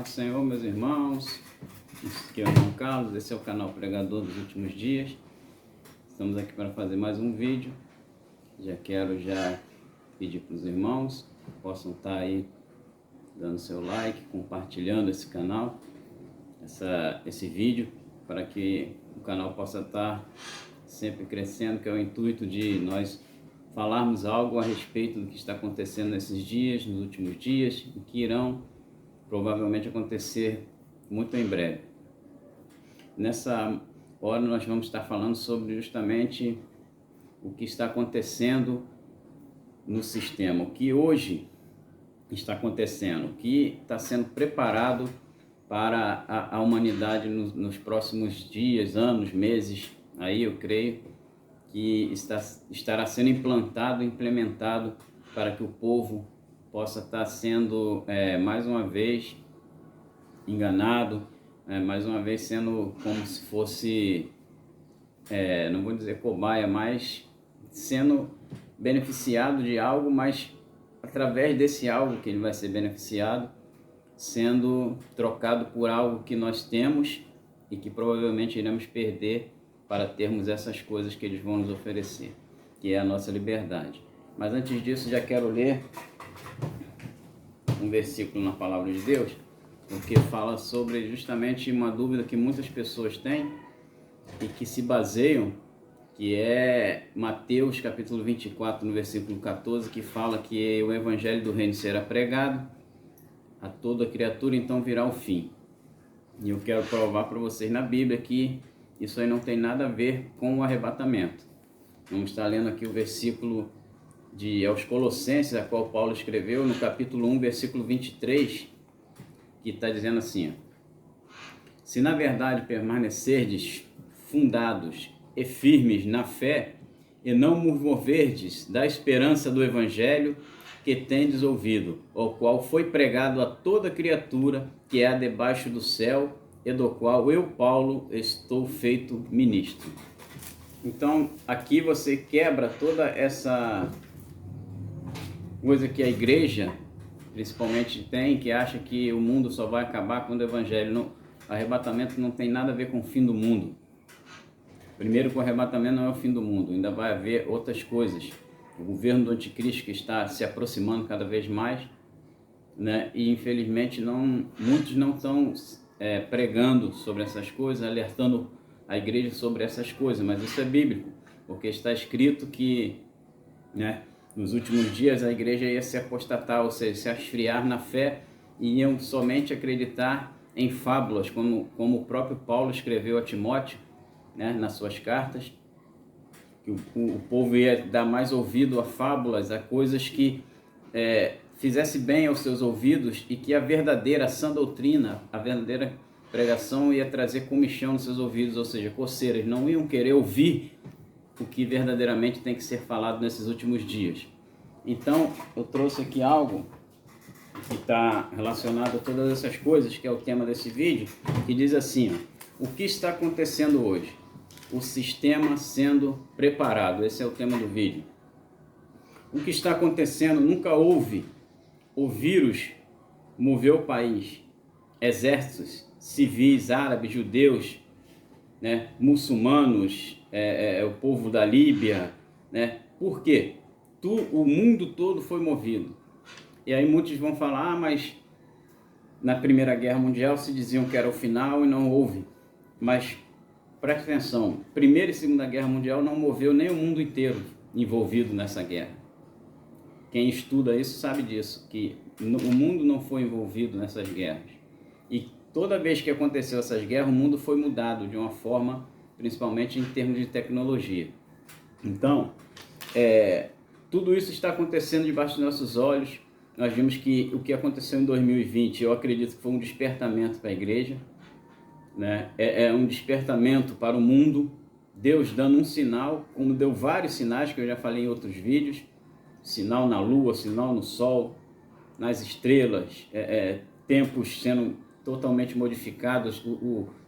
do Senhor, meus irmãos. Aqui é o irmão Carlos, esse é o canal Pregador dos Últimos Dias. Estamos aqui para fazer mais um vídeo. Quero pedir para os irmãos que possam estar aí dando seu like, compartilhando esse canal, esse vídeo, para que o canal possa estar sempre crescendo, que é o intuito de nós falarmos algo a respeito do que está acontecendo nesses dias, nos últimos dias, e que irão provavelmente acontecer muito em breve. Nessa hora nós vamos estar falando sobre justamente o que está acontecendo no sistema, o que hoje está acontecendo, o que está sendo preparado para a humanidade nos próximos dias, anos, meses. Aí eu creio que estará sendo implementado para que o povo possa estar sendo mais uma vez enganado, mais uma vez sendo como se fosse, não vou dizer cobaia, mas sendo beneficiado de algo, mas através desse algo que ele vai ser beneficiado, sendo trocado por algo que nós temos e que provavelmente iremos perder para termos essas coisas que eles vão nos oferecer, que é a nossa liberdade. Mas antes disso, já quero ler um versículo na Palavra de Deus, porque fala sobre justamente uma dúvida que muitas pessoas têm e que se baseiam, que é Mateus capítulo 24, no versículo 14, que fala que o evangelho do reino será pregado a toda criatura, então virá o fim. E eu quero provar para vocês na Bíblia que isso aí não tem nada a ver com o arrebatamento. Vamos estar lendo aqui o versículo aos Colossenses, a qual Paulo escreveu, no capítulo 1, versículo 23, que está dizendo assim: se na verdade permanecerdes fundados e firmes na fé, e não moverdes da esperança do evangelho que tendes ouvido, o qual foi pregado a toda criatura que há debaixo do céu, e do qual eu, Paulo, estou feito ministro. Então, aqui você quebra toda essa coisa que a igreja, principalmente, tem, que acha que o mundo só vai acabar quando o evangelho não... Arrebatamento não tem nada a ver com o fim do mundo. Primeiro, que o arrebatamento não é o fim do mundo, ainda vai haver outras coisas. O governo do anticristo que está se aproximando cada vez mais, né? E infelizmente muitos não estão pregando sobre essas coisas, alertando a igreja sobre essas coisas, mas isso é bíblico, porque está escrito que, né, nos últimos dias a igreja ia se apostatar, ou seja, se esfriar na fé, e iam somente acreditar em fábulas, como o próprio Paulo escreveu a Timóteo, né, nas suas cartas, que o povo ia dar mais ouvido a fábulas, a coisas que fizesse bem aos seus ouvidos, e que a verdadeira sã doutrina, a verdadeira pregação ia trazer comichão nos seus ouvidos, ou seja, coceiras, não iam querer ouvir o que verdadeiramente tem que ser falado nesses últimos dias. Então, eu trouxe aqui algo que está relacionado a todas essas coisas, que é o tema desse vídeo, que diz assim, ó: o que está acontecendo hoje? O sistema sendo preparado. Esse é o tema do vídeo. O que está acontecendo? Nunca houve. O vírus moveu o país. Exércitos civis, árabes, judeus, né, muçulmanos, o povo da Líbia, né? Por quê? O mundo todo foi movido. E aí muitos vão falar, mas na Primeira Guerra Mundial se diziam que era o final e não houve. Mas preste atenção, Primeira e Segunda Guerra Mundial não moveu nem o mundo inteiro envolvido nessa guerra. Quem estuda isso sabe disso, que o mundo não foi envolvido nessas guerras. E toda vez que aconteceu essas guerras, o mundo foi mudado de uma forma, principalmente em termos de tecnologia. Então, tudo isso está acontecendo debaixo dos nossos olhos. Nós vimos que o que aconteceu em 2020, eu acredito que foi um despertamento para a igreja, né? É um despertamento para o mundo, Deus dando um sinal, como deu vários sinais que eu já falei em outros vídeos, sinal na lua, sinal no sol, nas estrelas, tempos sendo totalmente modificados,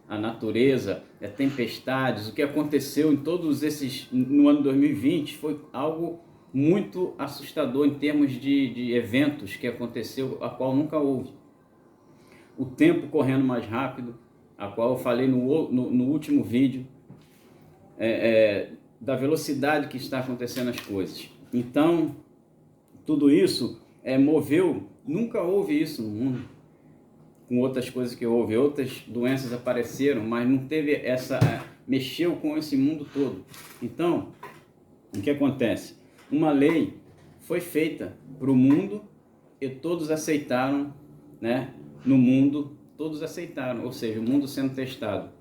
a natureza, tempestades. O que aconteceu em todos esses, no ano 2020, foi algo muito assustador em termos de eventos que aconteceu, a qual nunca houve. o tempo correndo mais rápido, a qual eu falei no último vídeo, da velocidade que está acontecendo as coisas. Então, tudo isso moveu, nunca houve isso no mundo, com outras coisas que houve, outras doenças apareceram, mas não teve mexeu com esse mundo todo. Então, o que acontece? Uma lei foi feita para o mundo e todos aceitaram, né? No mundo, todos aceitaram, ou seja, o mundo sendo testado.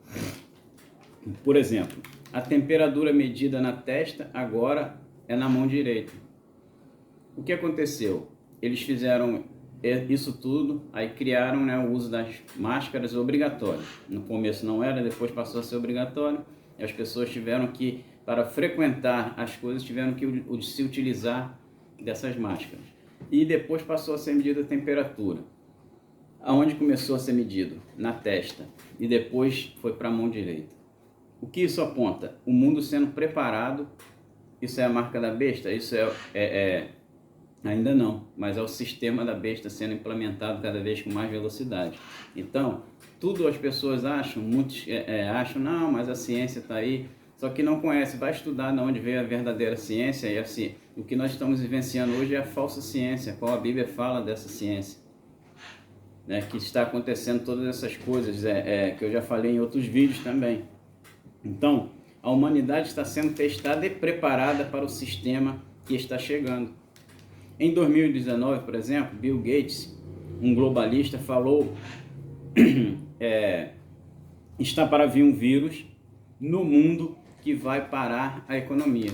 Por exemplo, a temperatura medida na testa agora é na mão direita. O que aconteceu? Eles fizeram isso tudo, aí criaram, né, o uso das máscaras obrigatórias. No começo não era, depois passou a ser obrigatório, e as pessoas tiveram que, para frequentar as coisas, tiveram que se utilizar dessas máscaras. E depois passou a ser medida a temperatura. Aonde começou a ser medido? Na testa. E depois foi para a mão direita. O que isso aponta? O mundo sendo preparado. Isso é a marca da besta? Isso ainda não, mas é o sistema da besta sendo implementado cada vez com mais velocidade. Então, tudo as pessoas acham, muitos acham, não, mas a ciência está aí, só que não conhece, vai estudar de onde veio a verdadeira ciência, e assim, o que nós estamos vivenciando hoje é a falsa ciência, qual a Bíblia fala dessa ciência, né, que está acontecendo todas essas coisas, que eu já falei em outros vídeos também. Então, a humanidade está sendo testada e preparada para o sistema que está chegando. Em 2019, por exemplo, Bill Gates, um globalista, falou está para vir um vírus no mundo que vai parar a economia.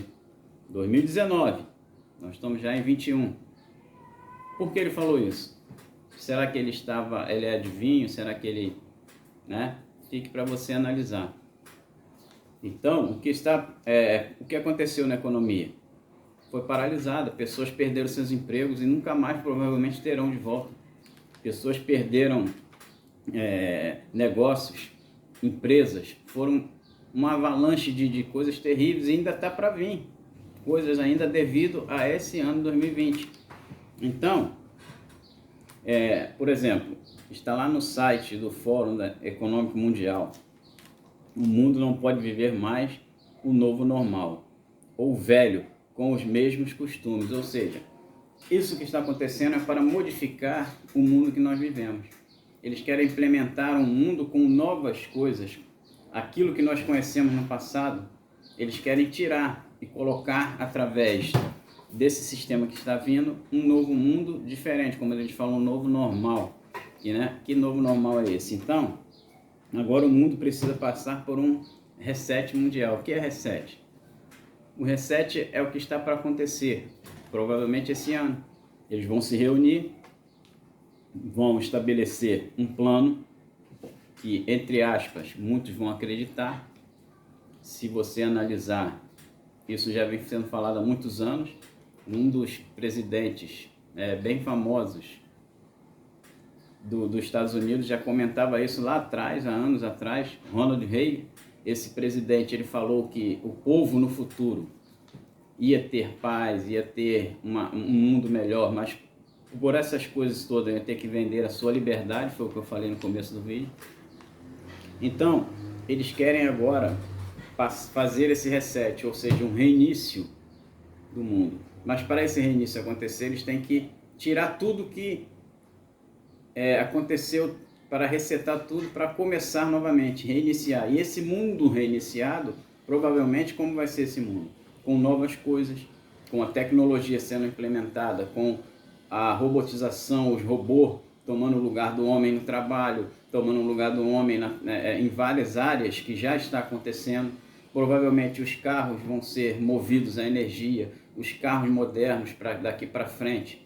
2019, nós estamos já em 21. Por que ele falou isso? Será que ele é adivinho? Será que ele, né? Fique para você analisar. Então, o que aconteceu na economia? Foi paralisada, pessoas perderam seus empregos e nunca mais provavelmente terão de volta. Pessoas perderam negócios, empresas, foram uma avalanche de coisas terríveis e ainda está para vir. Coisas ainda devido a esse ano 2020. Então, por exemplo, está lá no site do Fórum Econômico Mundial, o mundo não pode viver mais o novo normal, ou velho, com os mesmos costumes. Ou seja, isso que está acontecendo é para modificar o mundo que nós vivemos. Eles querem implementar um mundo com novas coisas. Aquilo que nós conhecemos no passado, eles querem tirar e colocar através desse sistema que está vindo um novo mundo diferente, como a gente fala, um novo normal. Que novo normal é esse? Então, agora o mundo precisa passar por um reset mundial. O que é reset? O reset é o que está para acontecer, provavelmente esse ano. Eles vão se reunir, vão estabelecer um plano que, entre aspas, muitos vão acreditar. Se você analisar, isso já vem sendo falado há muitos anos. Um dos presidentes bem famosos dos Estados Unidos já comentava isso lá atrás, há anos atrás, Ronald Reagan. Esse presidente, ele falou que o povo no futuro ia ter paz, ia ter um mundo melhor, mas por essas coisas todas ia ter que vender a sua liberdade, foi o que eu falei no começo do vídeo. Então, eles querem agora fazer esse reset, ou seja, um reinício do mundo. Mas para esse reinício acontecer, eles têm que tirar tudo que aconteceu, para resetar tudo, para começar novamente, reiniciar. E esse mundo reiniciado, provavelmente, como vai ser esse mundo? Com novas coisas, com a tecnologia sendo implementada, com a robotização, os robôs tomando o lugar do homem no trabalho, tomando o lugar do homem em várias áreas que já está acontecendo. Provavelmente os carros vão ser movidos a energia, os carros modernos daqui para frente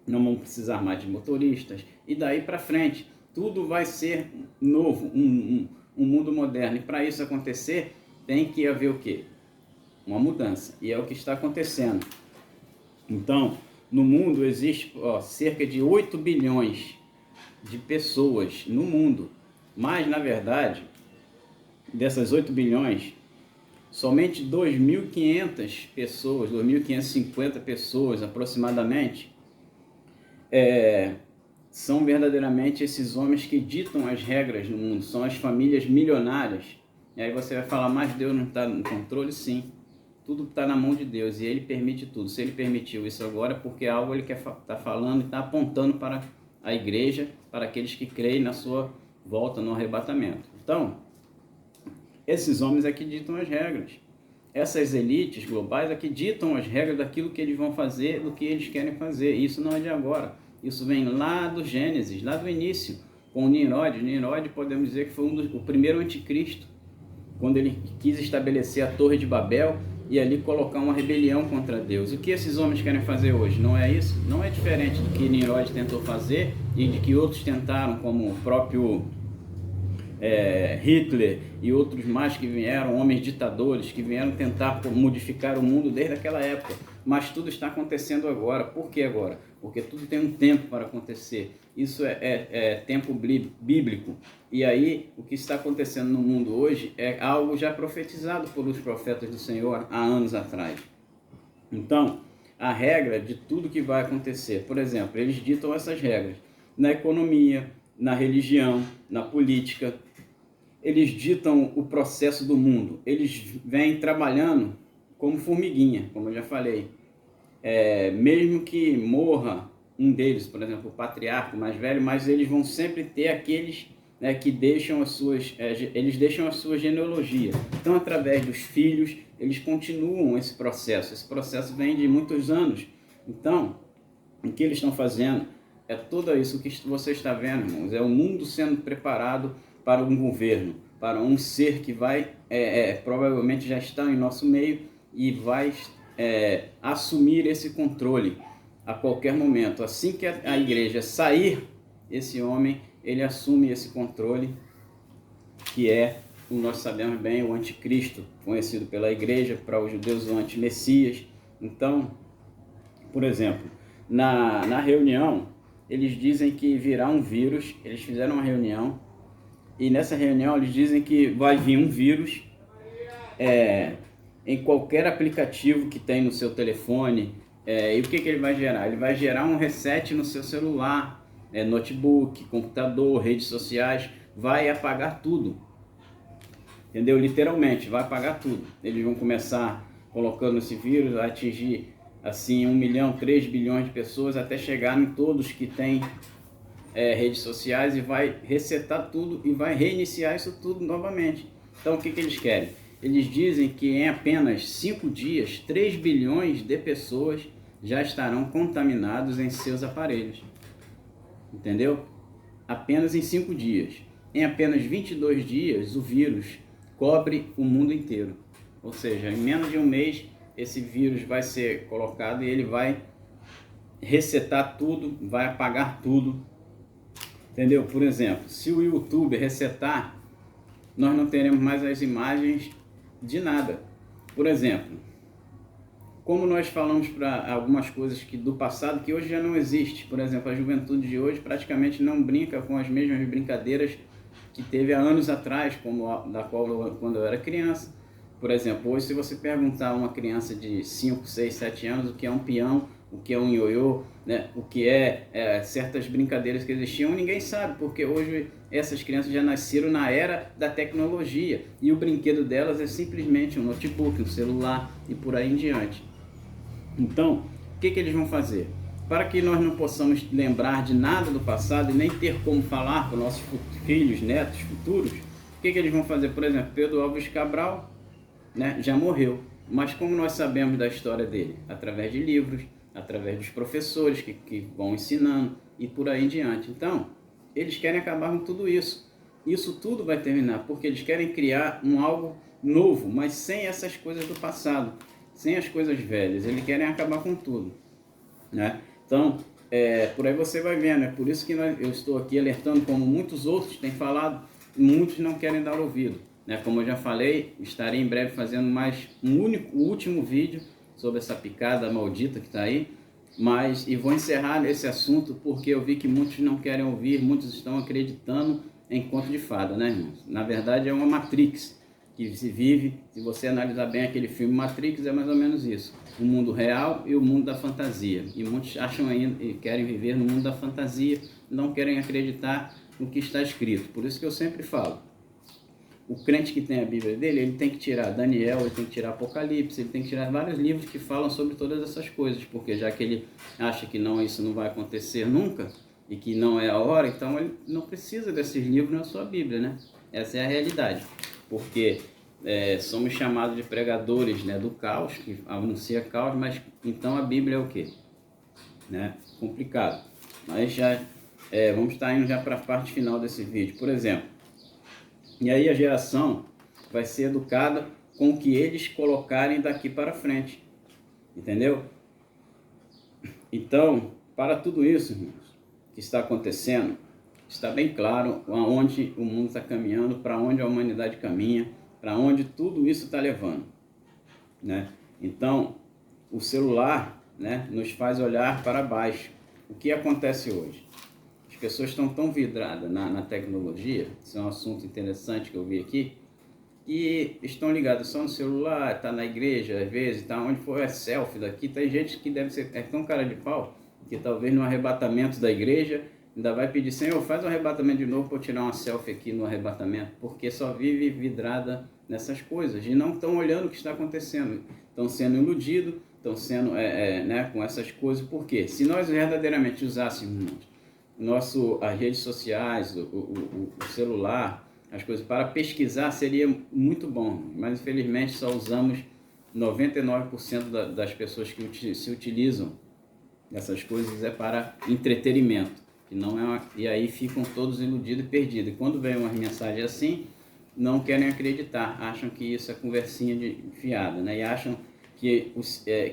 não vão precisar mais de motoristas, e daí para frente tudo vai ser novo, um mundo moderno. E para isso acontecer, tem que haver o quê? Uma mudança, e é o que está acontecendo. Então, no mundo existe cerca de 8 bilhões de pessoas no mundo, mas na verdade, dessas 8 bilhões, somente 2.500 pessoas, 2.550 pessoas aproximadamente, são verdadeiramente esses homens que ditam as regras no mundo, são as famílias milionárias. E aí você vai falar, mas Deus não está no controle? Sim, tudo está na mão de Deus e Ele permite tudo. Se Ele permitiu isso agora, porque algo Ele quer tá falando e está apontando para a igreja, para aqueles que creem na sua volta no arrebatamento. Então, esses homens aqui ditam as regras. Essas elites globais aqui ditam as regras daquilo que eles vão fazer, do que eles querem fazer. Isso não é de agora. Isso vem lá do Gênesis, lá do início, com o Nimrod. Nimrod, podemos dizer que foi o primeiro anticristo, quando ele quis estabelecer a Torre de Babel e ali colocar uma rebelião contra Deus. O que esses homens querem fazer hoje? Não é isso? Não é diferente do que Nimrod tentou fazer e de que outros tentaram, como o próprio Hitler e outros mais que vieram, homens ditadores, que vieram tentar modificar o mundo desde aquela época. Mas tudo está acontecendo agora. Por que agora? Porque tudo tem um tempo para acontecer. Isso é tempo bíblico. E aí, o que está acontecendo no mundo hoje é algo já profetizado pelos profetas do Senhor há anos atrás. Então, a regra de tudo que vai acontecer, por exemplo, eles ditam essas regras na economia, na religião, na política. Eles ditam o processo do mundo. Eles vêm trabalhando como formiguinha, como eu já falei. Mesmo que morra um deles, por exemplo, o patriarca mais velho, mas eles vão sempre ter aqueles que deixam eles deixam a sua genealogia. Então, através dos filhos, eles continuam esse processo. Esse processo vem de muitos anos. Então, o que eles estão fazendo é tudo isso que você está vendo, irmãos. É o mundo sendo preparado para um governo, para um ser que vai, provavelmente já está em nosso meio e vai assumir esse controle a qualquer momento. Assim que a igreja sair, esse homem, ele assume esse controle, que nós sabemos bem, o anticristo, conhecido pela igreja, para os judeus o antimessias. Então, por exemplo, na reunião, eles dizem que virá um vírus. Eles fizeram uma reunião e nessa reunião eles dizem que vai vir um vírus em qualquer aplicativo que tem no seu telefone. E o que ele vai gerar? Ele vai gerar um reset no seu celular, notebook, computador, redes sociais, vai apagar tudo. Entendeu? Literalmente, vai apagar tudo. Eles vão começar colocando esse vírus a atingir assim 1 milhão, 3 bilhões de pessoas, até chegar em todos que têm redes sociais, e vai resetar tudo e vai reiniciar isso tudo novamente. Então, o que eles querem? Eles dizem que em apenas 5 dias, 3 bilhões de pessoas já estarão contaminados em seus aparelhos. Entendeu? Apenas em 5 dias. Em apenas 22 dias, o vírus cobre o mundo inteiro. Ou seja, em menos de um mês, esse vírus vai ser colocado e ele vai resetar tudo, vai apagar tudo. Entendeu? Por exemplo, se o YouTube resetar, nós não teremos mais as imagens de nada. Por exemplo, como nós falamos para algumas coisas do passado que hoje já não existe. Por exemplo, a juventude de hoje praticamente não brinca com as mesmas brincadeiras que teve há anos atrás, quando eu era criança. Por exemplo, hoje se você perguntar a uma criança de 5, 6, 7 anos o que é um peão, o que é um ioiô, né, o que certas brincadeiras que existiam, ninguém sabe, porque hoje essas crianças já nasceram na era da tecnologia e o brinquedo delas é simplesmente um notebook, um celular e por aí em diante. Então, o que eles vão fazer? Para que nós não possamos lembrar de nada do passado e nem ter como falar com nossos filhos, netos, futuros, o que eles vão fazer? Por exemplo, Pedro Álvares Cabral, né, já morreu, mas como nós sabemos da história dele? Através de livros, através dos professores que vão ensinando e por aí em diante. Então, eles querem acabar com tudo isso. Isso tudo vai terminar, porque eles querem criar algo novo, mas sem essas coisas do passado, sem as coisas velhas. Eles querem acabar com tudo, né? Então, por aí você vai vendo. É por isso que eu estou aqui alertando, como muitos outros têm falado, e muitos não querem dar ouvido, né? Como eu já falei, estarei em breve fazendo mais o último vídeo sobre essa picada maldita que está aí, e vou encerrar esse assunto porque eu vi que muitos não querem ouvir, muitos estão acreditando em conto de fada, né, irmãos? Na verdade é uma Matrix que se vive. Se você analisar bem aquele filme Matrix, é mais ou menos isso. O mundo real e o mundo da fantasia. E muitos acham ainda e querem viver no mundo da fantasia, não querem acreditar no que está escrito. Por isso que eu sempre falo, o crente que tem a Bíblia dele, ele tem que tirar Daniel, ele tem que tirar Apocalipse, ele tem que tirar vários livros que falam sobre todas essas coisas, porque já que ele acha que não, isso não vai acontecer nunca, e que não é a hora, então ele não precisa desses livros na sua Bíblia, né? Essa é a realidade, porque somos chamados de pregadores, né, do caos, que anuncia caos, mas então a Bíblia é o quê? Né? Complicado. Mas já vamos estar indo já para a parte final desse vídeo. Por exemplo, e aí a geração vai ser educada com o que eles colocarem daqui para frente, entendeu? Então, para tudo isso, irmãos, que está acontecendo, está bem claro aonde o mundo está caminhando, para onde a humanidade caminha, para onde tudo isso está levando, né? Então, o celular, né, nos faz olhar para baixo. O que acontece hoje? As pessoas estão tão vidradas na tecnologia, isso é um assunto interessante que eu vi aqui, e estão ligados só no celular, está na igreja, às vezes, está onde for, selfie daqui. Tem gente que deve ser tão cara de pau, que talvez no arrebatamento da igreja ainda vai pedir, Senhor, faz um arrebatamento de novo para eu tirar uma selfie aqui no arrebatamento, porque só vive vidrada nessas coisas e não estão olhando o que está acontecendo, estão sendo iludidos, estão sendo né, com essas coisas. Por quê? Se nós verdadeiramente usássemos as redes sociais, o celular, as coisas para pesquisar, seria muito bom, mas infelizmente só usamos 99% das pessoas que se utilizam dessas coisas para entretenimento. Que não é e aí ficam todos iludidos e perdidos. E quando vem uma mensagem assim, não querem acreditar, acham que isso é conversinha de fiada, né? E acham que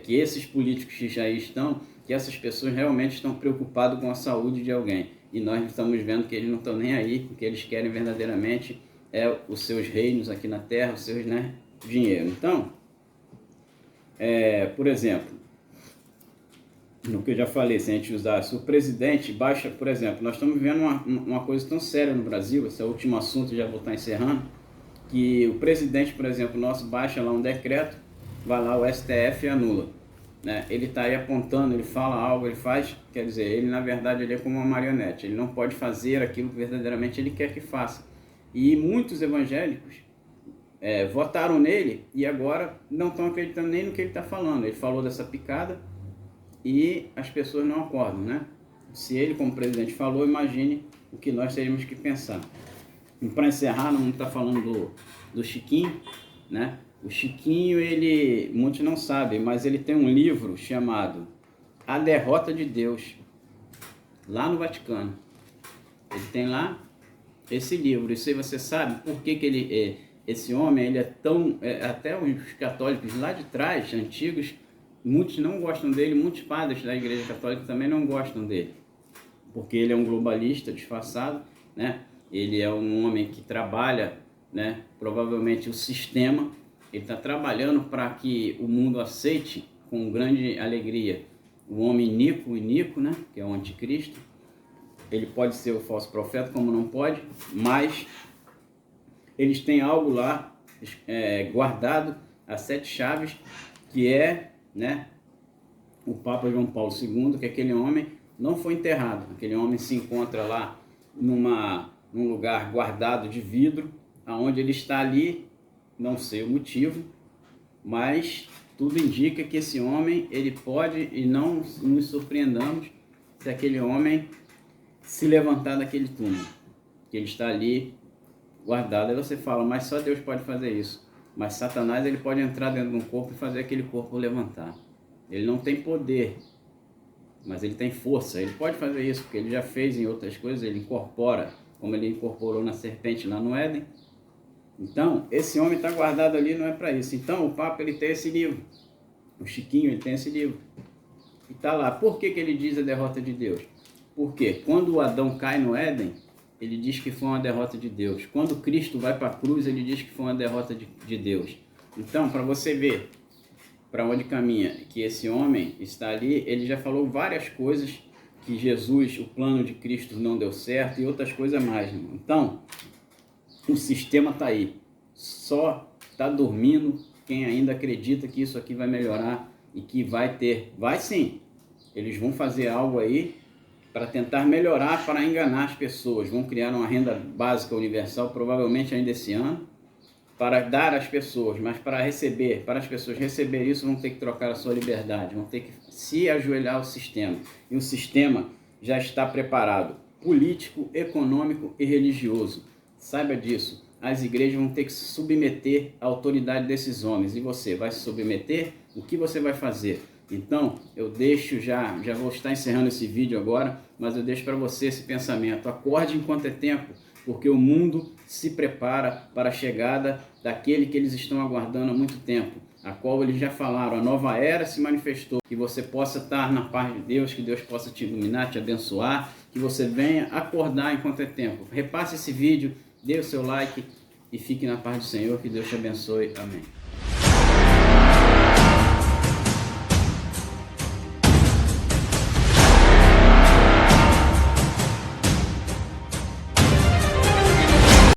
esses políticos que já estão, que essas pessoas realmente estão preocupadas com a saúde de alguém. E nós estamos vendo que eles não estão nem aí, o que eles querem verdadeiramente é os seus reinos aqui na terra, os seus, né, dinheiro. Então, por exemplo, no que eu já falei, se a gente usar, se o presidente baixa, por exemplo, nós estamos vivendo uma coisa tão séria no Brasil, esse é o último assunto, já vou estar encerrando, que o presidente, por exemplo, nosso baixa lá um decreto, vai lá o STF e anula, né? Ele está aí apontando, ele fala algo, ele faz, quer dizer, ele na verdade ele é como uma marionete, ele não pode fazer aquilo que verdadeiramente ele quer que faça. E muitos evangélicos votaram nele e agora não estão acreditando nem no que ele está falando. Ele falou dessa picada, e as pessoas não acordam, né? Se ele, como presidente, falou, imagine o que nós teríamos que pensar. E para encerrar, não está falando do Chiquinho, né? O Chiquinho, muitos não sabem, mas ele tem um livro chamado A Derrota de Deus, lá no Vaticano. Ele tem lá esse livro. Isso aí você sabe por que esse homem, ele é tão... até os católicos lá de trás, antigos, muitos não gostam dele, muitos padres da Igreja Católica também não gostam dele, porque ele é um globalista disfarçado, né? Ele é um homem que trabalha, né, provavelmente o sistema, ele está trabalhando para que o mundo aceite com grande alegria o homem iníquo, né, que é o anticristo. Ele pode ser o falso profeta, como não pode, mas eles têm algo lá guardado, as 7 chaves, que né, o Papa João Paulo II, que aquele homem não foi enterrado. Aquele homem se encontra lá num lugar guardado de vidro, aonde ele está ali, não sei o motivo, mas tudo indica que esse homem, ele pode, e não nos surpreendamos se aquele homem se levantar daquele túmulo, que ele está ali guardado. Aí você fala, mas só Deus pode fazer isso. Mas Satanás, ele pode entrar dentro de um corpo e fazer aquele corpo levantar. Ele não tem poder, mas ele tem força. Ele pode fazer isso, porque ele já fez em outras coisas, ele incorpora, como ele incorporou na serpente lá no Éden. Então, esse homem está guardado ali, não é para isso. Então, o Papa, ele tem esse livro. O Chiquinho, ele tem esse livro. E está lá. Por que ele diz a derrota de Deus? Porque quando o Adão cai no Éden, ele diz que foi uma derrota de Deus. Quando Cristo vai para a cruz, ele diz que foi uma derrota de Deus. Então, para você ver para onde caminha, que esse homem está ali, ele já falou várias coisas que Jesus, o plano de Cristo não deu certo e outras coisas mais, irmão. Então, o sistema está aí. Só está dormindo, quem ainda acredita que isso aqui vai melhorar e que vai ter, vai sim, eles vão fazer algo aí para tentar melhorar, para enganar as pessoas, vão criar uma renda básica universal, provavelmente ainda esse ano, para dar às pessoas, mas para receber, para as pessoas receber isso, vão ter que trocar a sua liberdade, vão ter que se ajoelhar ao sistema. E o sistema já está preparado, político, econômico e religioso. Saiba disso. As igrejas vão ter que se submeter à autoridade desses homens. E você vai se submeter? O que você vai fazer? Então, eu deixo já vou estar encerrando esse vídeo agora, mas eu deixo para você esse pensamento. Acorde enquanto é tempo, porque o mundo se prepara para a chegada daquele que eles estão aguardando há muito tempo, a qual eles já falaram, a nova era se manifestou, que você possa estar na paz de Deus, que Deus possa te iluminar, te abençoar, que você venha acordar enquanto é tempo. Repasse esse vídeo, dê o seu like e fique na paz do Senhor, que Deus te abençoe. Amém.